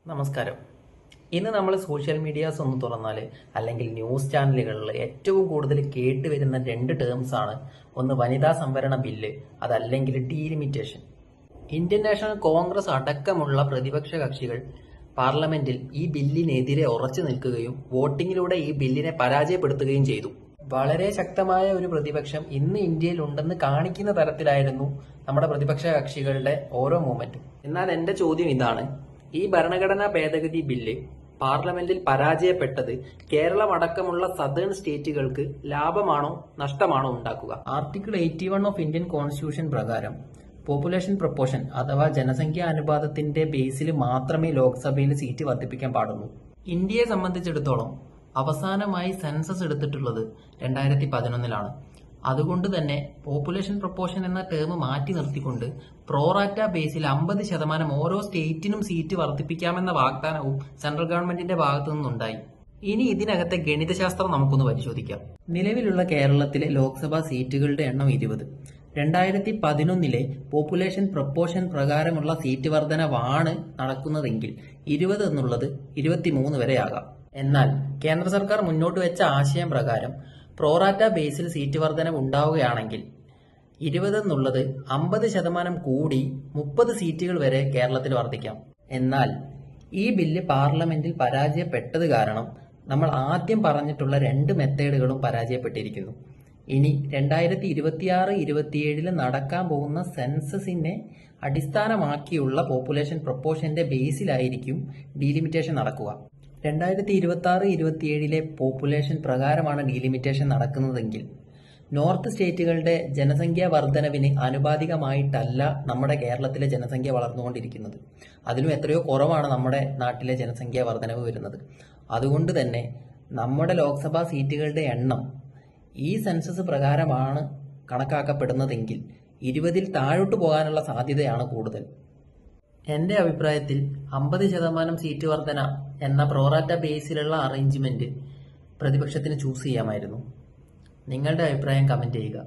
നമസ്കാരം. ഇന്ന് നമ്മൾ സോഷ്യൽ മീഡിയാസ് ഒന്ന് തുറന്നാൽ അല്ലെങ്കിൽ ന്യൂസ് ചാനലുകളിൽ ഏറ്റവും കൂടുതൽ കേട്ടുവരുന്ന രണ്ട് ടേംസ് ആണ്. ഒന്ന് വനിതാ സംവരണ ബില്ല്, അതല്ലെങ്കിൽ ഡീലിമിറ്റേഷൻ. ഇന്ത്യൻ നാഷണൽ കോൺഗ്രസ് അടക്കമുള്ള പ്രതിപക്ഷ കക്ഷികൾ പാർലമെന്റിൽ ഈ ബില്ലിനെതിരെ ഉറച്ചു നിൽക്കുകയും വോട്ടിങ്ങിലൂടെ ഈ ബില്ലിനെ പരാജയപ്പെടുത്തുകയും ചെയ്തു. വളരെ ശക്തമായ ഒരു പ്രതിപക്ഷം ഇന്ന് ഇന്ത്യയിൽ ഉണ്ടെന്ന് കാണിക്കുന്ന തരത്തിലായിരുന്നു നമ്മുടെ പ്രതിപക്ഷ കക്ഷികളുടെ ഓരോ മൂവ്മെന്റും. എന്നാൽ എന്റെ ചോദ്യം ഇതാണ്: ഈ ഭരണഘടനാ ഭേദഗതി ബില്ല് പാർലമെന്റിൽ പരാജയപ്പെട്ടത് കേരളം അടക്കമുള്ള സദേൺ സ്റ്റേറ്റുകൾക്ക് ലാഭമാണോ നഷ്ടമാണോ ഉണ്ടാക്കുക? ആർട്ടിക്കിൾ 81 ഓഫ് ഇന്ത്യൻ കോൺസ്റ്റിറ്റ്യൂഷൻ പ്രകാരം പോപ്പുലേഷൻ പ്രൊപ്പോർഷൻ അഥവാ ജനസംഖ്യാ അനുപാതത്തിന്റെ ബേസിൽ മാത്രമേ ലോക്സഭയിൽ സീറ്റ് വർദ്ധിപ്പിക്കാൻ പാടുള്ളൂ. ഇന്ത്യയെ സംബന്ധിച്ചിടത്തോളം അവസാനമായി സെൻസസ് എടുത്തിട്ടുള്ളത് 2011-ലാണ്. അതുകൊണ്ട് തന്നെ പോപ്പുലേഷൻ പ്രൊപ്പോർഷൻ എന്ന ടേം മാറ്റി നിർത്തിക്കൊണ്ട് പ്രോറാറ്റ ബേസിൽ 50% ഓരോ സ്റ്റേറ്റിനും സീറ്റ് വർദ്ധിപ്പിക്കാമെന്ന വാഗ്ദാനവും സെൻട്രൽ ഗവൺമെന്റിന്റെ ഭാഗത്തു നിന്നുണ്ടായി. ഇനി ഇതിനകത്തെ ഗണിതശാസ്ത്രം നമുക്കൊന്ന് പരിശോധിക്കാം. നിലവിലുള്ള കേരളത്തിലെ ലോക്സഭാ സീറ്റുകളുടെ എണ്ണം 20. 2011 പോപ്പുലേഷൻ പ്രൊപ്പോർഷൻ പ്രകാരമുള്ള സീറ്റ് വർധനവാണ് നടക്കുന്നതെങ്കിൽ 20 എന്നുള്ളത് 23 വരെയാകാം. എന്നാൽ കേന്ദ്ര സർക്കാർ മുന്നോട്ട് വെച്ച ആശയം പ്രകാരം പ്രോറാറ്റ ബേസിൽ സീറ്റ് വർധനവ് ഉണ്ടാവുകയാണെങ്കിൽ 20 എന്നുള്ളത് 50% കൂടി 30 സീറ്റുകൾ വരെ കേരളത്തിൽ വർദ്ധിക്കാം. എന്നാൽ ഈ ബില്ല് പാർലമെന്റിൽ പരാജയപ്പെട്ടത് കാരണം നമ്മൾ ആദ്യം പറഞ്ഞിട്ടുള്ള രണ്ട് മെത്തേഡുകളും പരാജയപ്പെട്ടിരിക്കുന്നു. ഇനി 2026-27 നടക്കാൻ പോകുന്ന സെൻസസിനെ അടിസ്ഥാനമാക്കിയുള്ള പോപ്പുലേഷൻ പ്രൊപ്പോർഷന്റെ ബേസിലായിരിക്കും ഡീലിമിറ്റേഷൻ നടക്കുക. 2026-27 പോപ്പുലേഷൻ പ്രകാരമാണ് ഡീലിമിറ്റേഷൻ നടക്കുന്നതെങ്കിൽ നോർത്ത് സ്റ്റേറ്റുകളുടെ ജനസംഖ്യാ വർധനവിന് ആനുപാതികമായിട്ടല്ല നമ്മുടെ കേരളത്തിലെ ജനസംഖ്യ വളർന്നുകൊണ്ടിരിക്കുന്നത്. അതിലും എത്രയോ കുറവാണ് നമ്മുടെ നാട്ടിലെ ജനസംഖ്യാ വർധനവ് വരുന്നത്. അതുകൊണ്ട് തന്നെ നമ്മുടെ ലോക്സഭാ സീറ്റുകളുടെ എണ്ണം ഈ സെൻസസ് പ്രകാരമാണ് കണക്കാക്കപ്പെടുന്നതെങ്കിൽ 20-ൽ താഴോട്ട് പോകാനുള്ള സാധ്യതയാണ് കൂടുതൽ. എന്റെ അഭിപ്രായത്തിൽ 50% സീറ്റ് വർധന എന്ന പ്രോറാറ്റ ബേസിലുള്ള അറേഞ്ച്മെന്റ് പ്രതിപക്ഷത്തിന് ചൂസ് ചെയ്യാമായിരുന്നു. നിങ്ങളുടെ അഭിപ്രായം കമന്റ് ചെയ്യുക.